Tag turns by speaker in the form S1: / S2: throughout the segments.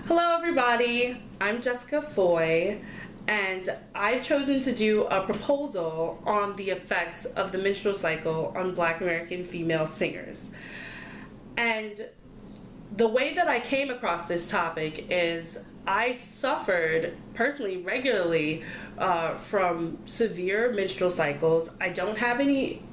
S1: Hello everybody, I'm Jessica Foy, and I've chosen to do a proposal on the effects of the menstrual cycle on Black American female singers. And the way that I came across this topic is I suffered personally regularly from severe menstrual cycles. I don't have any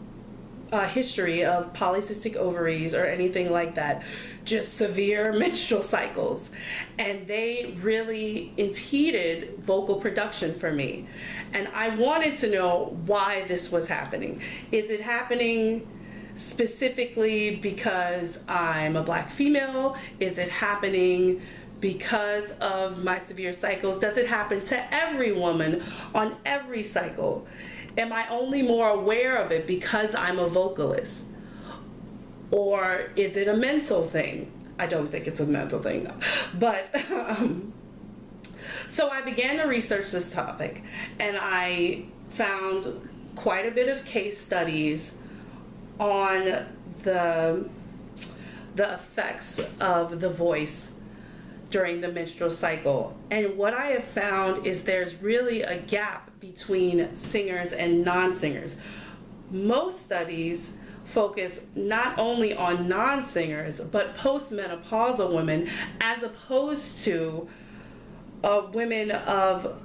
S1: history of polycystic ovaries or anything like that, just severe menstrual cycles, and they really impeded vocal production for me. And I wanted to know why this was happening. Is it happening specifically because I'm a Black female? Is it happening because of my severe cycles? Does it happen to every woman on every cycle? Am I only more aware of it because I'm a vocalist? Or is it a mental thing? I don't think it's a mental thing, no. But so I began to research this topic, and I found quite a bit of case studies on the effects of the voice during the menstrual cycle. And what I have found is there's really a gap between singers and non-singers. Most studies focus not only on non-singers, but postmenopausal women, as opposed to women of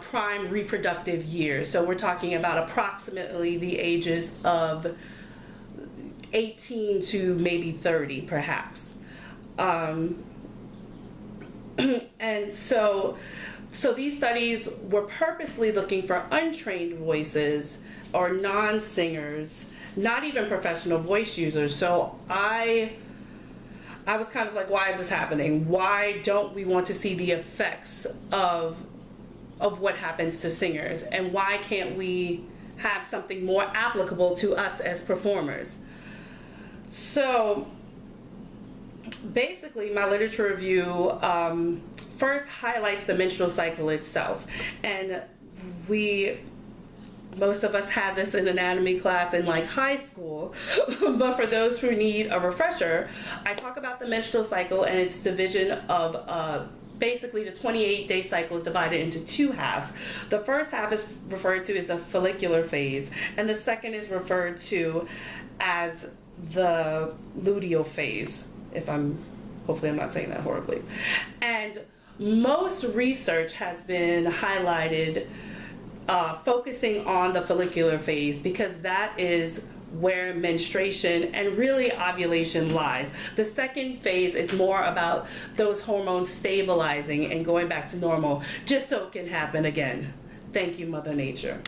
S1: prime reproductive years. So we're talking about approximately the ages of 18 to maybe 30 perhaps. And so these studies were purposely looking for untrained voices or non-singers, not even professional voice users. So I was kind of like, why is this happening? Why don't we want to see the effects of what happens to singers? And why can't we have something more applicable to us as performers? So basically, my literature review first highlights the menstrual cycle itself. And most of us had this in anatomy class in like high school, but for those who need a refresher, I talk about the menstrual cycle and its division of basically the 28-day cycle is divided into two halves. The first half is referred to as the follicular phase, and the second is referred to as the luteal phase. Hopefully I'm not saying that horribly. And most research has been highlighted focusing on the follicular phase because that is where menstruation and really ovulation lies. The second phase is more about those hormones stabilizing and going back to normal, just so it can happen again. Thank you, Mother Nature.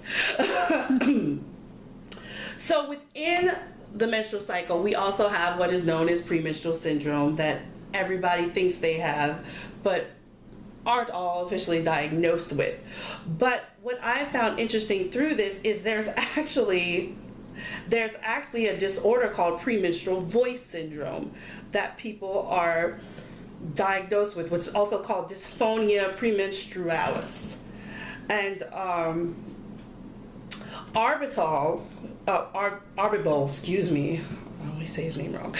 S1: So within the menstrual cycle, we also have what is known as premenstrual syndrome that everybody thinks they have, but aren't all officially diagnosed with. But what I found interesting through this is there's actually a disorder called premenstrual voice syndrome that people are diagnosed with, which is also called dysphonia premenstrualis. And Arbibol, excuse me, I always say his name wrong,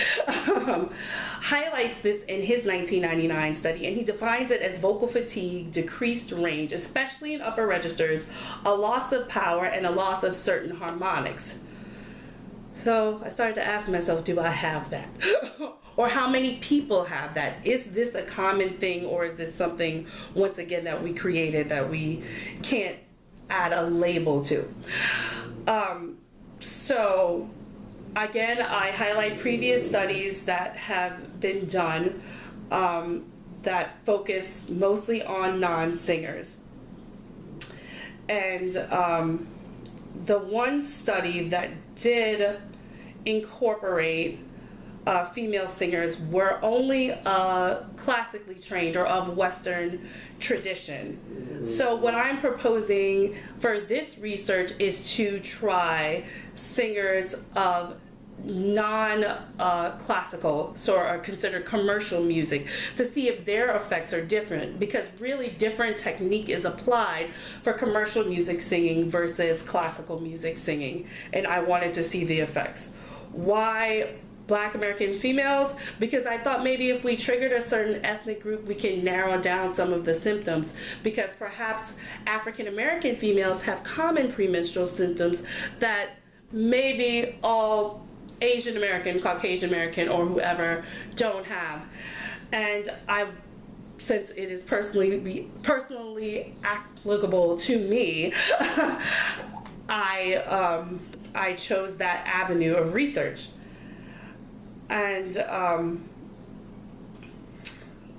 S1: highlights this in his 1999 study, and he defines it as vocal fatigue, decreased range, especially in upper registers, a loss of power, and a loss of certain harmonics. So I started to ask myself, do I have that? Or how many people have that? Is this a common thing, or is this something, once again, that we created that we can't add a label to? So again, I highlight previous studies that have been done that focus mostly on non-singers. And the one study that did incorporate female singers were only classically trained or of Western tradition. So what I'm proposing for this research is to try singers of non-classical, or considered commercial music, to see if their effects are different, because really different technique is applied for commercial music singing versus classical music singing, and I wanted to see the effects. Why Black American females, because I thought maybe if we triggered a certain ethnic group, we can narrow down some of the symptoms, because perhaps African American females have common premenstrual symptoms that maybe all Asian American, Caucasian American, or whoever don't have. And since it is personally applicable to me, I chose that avenue of research. And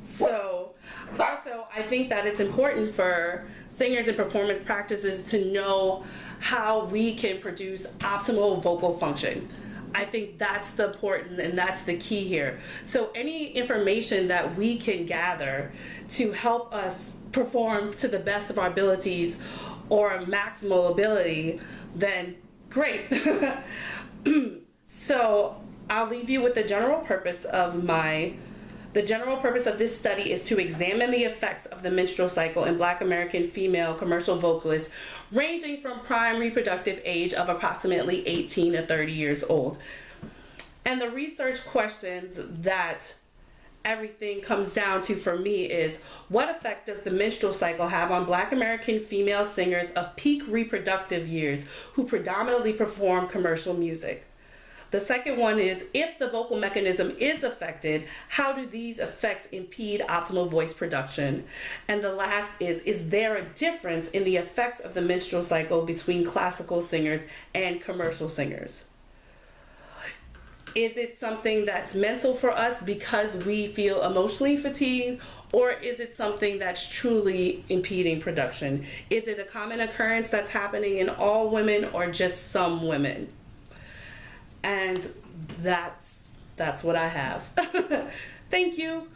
S1: so also I think that it's important for singers and performance practices to know how we can produce optimal vocal function. I think that's the important and that's the key here. So any information that we can gather to help us perform to the best of our abilities or maximal ability, then great. So I'll leave you with the general purpose of this study is to examine the effects of the menstrual cycle in Black American female commercial vocalists ranging from prime reproductive age of approximately 18 to 30 years old. And the research questions that everything comes down to for me is, what effect does the menstrual cycle have on Black American female singers of peak reproductive years who predominantly perform commercial music? The second one is, if the vocal mechanism is affected, how do these effects impede optimal voice production? And the last is there a difference in the effects of the menstrual cycle between classical singers and commercial singers? Is it something that's mental for us because we feel emotionally fatigued, or is it something that's truly impeding production? Is it a common occurrence that's happening in all women or just some women? And that's what I have. Thank you.